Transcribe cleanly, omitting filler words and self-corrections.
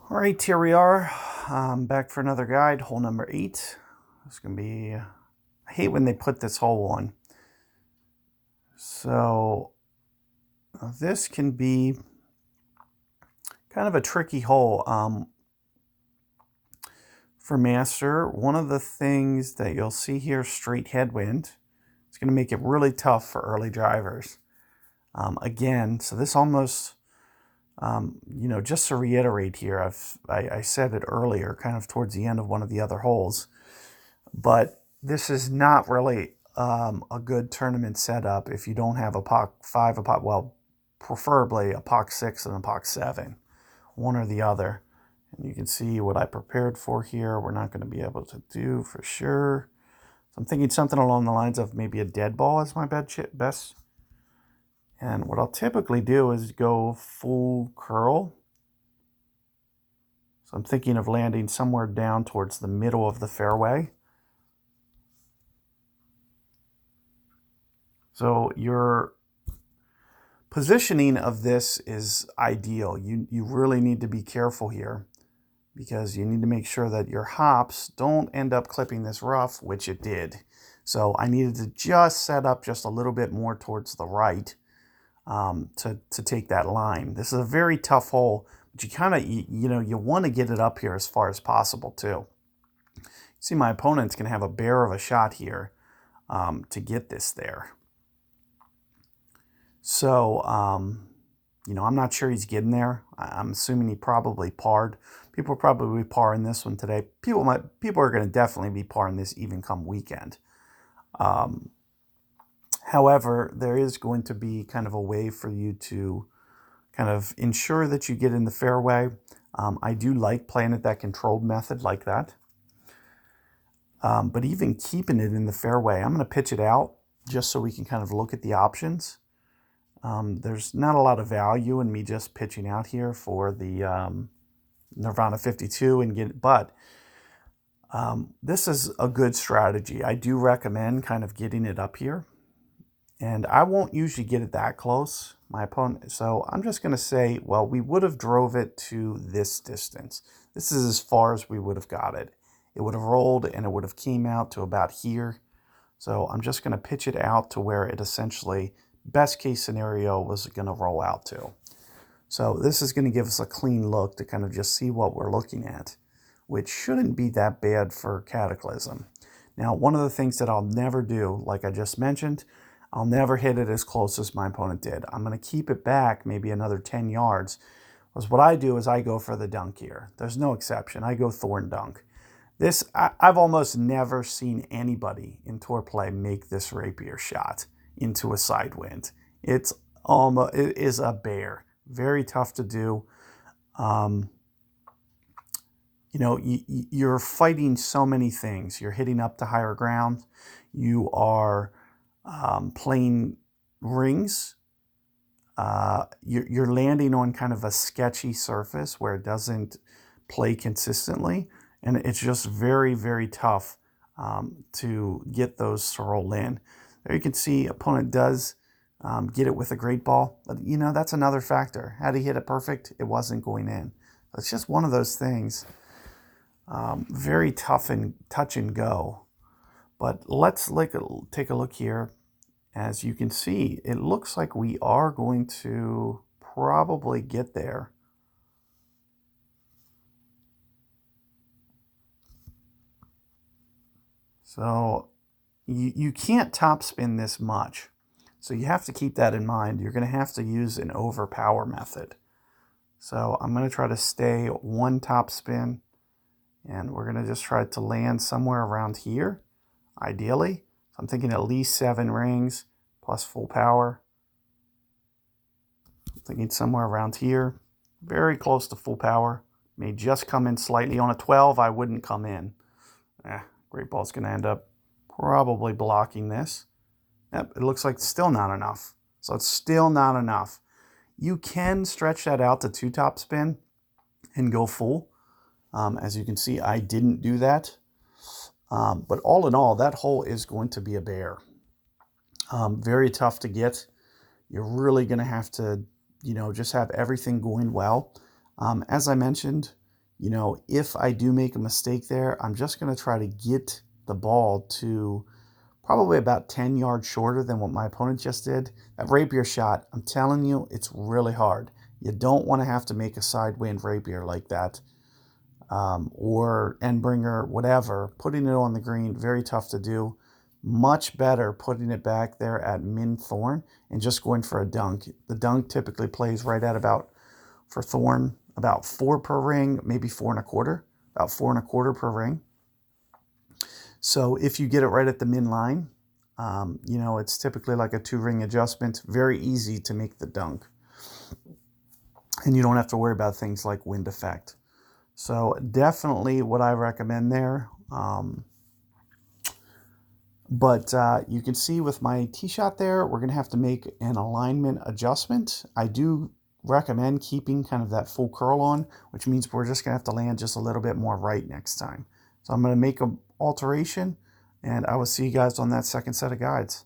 All right, here we are. Back for another guide, hole number 8. It's going to be, I hate when they put this hole on. So this can be kind of a tricky hole. For master, one of the things that you'll see here, straight headwind, it's going to make it really tough for early drivers. Again, so this almost, just to reiterate here, I said it earlier, kind of towards the end of one of the other holes, but this is not really a good tournament setup if you don't have a POC 5, preferably a POC 6 and a POC 7, one or the other. And you can see what I prepared for here. We're not going to be able to do for sure. So I'm thinking something along the lines of maybe a dead ball is my best. And what I'll typically do is go full curl. So I'm thinking of landing somewhere down towards the middle of the fairway. So your positioning of this is ideal. You really need to be careful here because you need to make sure that your hops don't end up clipping this rough, which it did. So I needed to just set up just a little bit more towards the right to take that line. This is a very tough hole, but you kind of, you want to get it up here as far as possible too. See, my opponent's going to have a bear of a shot here to get this there. So, I'm not sure he's getting there. I'm assuming he probably parred. People will probably be parring this one today. People are going to definitely be parring this even come weekend. However, there is going to be kind of a way for you to kind of ensure that you get in the fairway. I do like playing it that controlled method like that. But even keeping it in the fairway, I'm going to pitch it out just so we can kind of look at the options. There's not a lot of value in me just pitching out here for the Nirvana 52 but this is a good strategy. I do recommend kind of getting it up here, and I won't usually get it that close, my opponent. So I'm just going to say, well, we would have drove it to this distance. This is as far as we would have got it. It would have rolled and it would have came out to about here. So I'm just going to pitch it out to where it essentially, best case scenario, was going to roll out to. So this is going to give us a clean look to kind of just see what we're looking at, which shouldn't be that bad for Cataclysm. Now, one of the things that I'll never do, like I just mentioned, I'll never hit it as close as my opponent did. I'm going to keep it back maybe another 10 yards. Because what I do is I go for the dunk here. There's no exception. I go thorn dunk. This, I've almost never seen anybody in tour play make this rapier shot into a side wind. It is a bear. Very tough to do. You're fighting so many things. You're hitting up to higher ground. You are playing rings. You're landing on kind of a sketchy surface where it doesn't play consistently. And it's just very, very tough to get those to roll in. There you can see opponent does get it with a great ball. But, that's another factor. Had he hit it perfect, it wasn't going in. It's just one of those things. Very tough and touch and go. But let's take a look here. As you can see, it looks like we are going to probably get there. So you can't topspin this much. So you have to keep that in mind. You're going to have to use an overpower method. So I'm going to try to stay one topspin, and we're going to just try to land somewhere around here, ideally. So I'm thinking at least 7 rings plus full power. I'm thinking somewhere around here, very close to full power. May just come in slightly. On a 12, I wouldn't come in. Great ball's going to end up probably blocking this. Yep, it looks like it's still not enough. So it's still not enough. You can stretch that out to 2 topspin and go full. As you can see, I didn't do that. But all in all, that hole is going to be a bear. Very tough to get. You're really going to have to, just have everything going well. As I mentioned, you know, if I do make a mistake there, I'm just going to try to get the ball to probably about 10 yards shorter than what my opponent just did. That rapier shot, I'm telling you, it's really hard. You don't want to have to make a sidewind rapier like that, or endbringer, whatever. Putting it on the green, very tough to do. Much better putting it back there at min thorn and just going for a dunk. The dunk typically plays right at about, for thorn, about 4 per ring, maybe 4 1/4, about 4 1/4 per ring. So if you get it right at the min line, you know, it's typically like a 2-ring adjustment. Very easy to make the dunk. And you don't have to worry about things like wind effect. So definitely what I recommend there. But you can see with my tee shot there, we're going to have to make an alignment adjustment. I do recommend keeping kind of that full curl on, which means we're just going to have to land just a little bit more right next time. So I'm going to make an alteration, and I will see you guys on that second set of guides.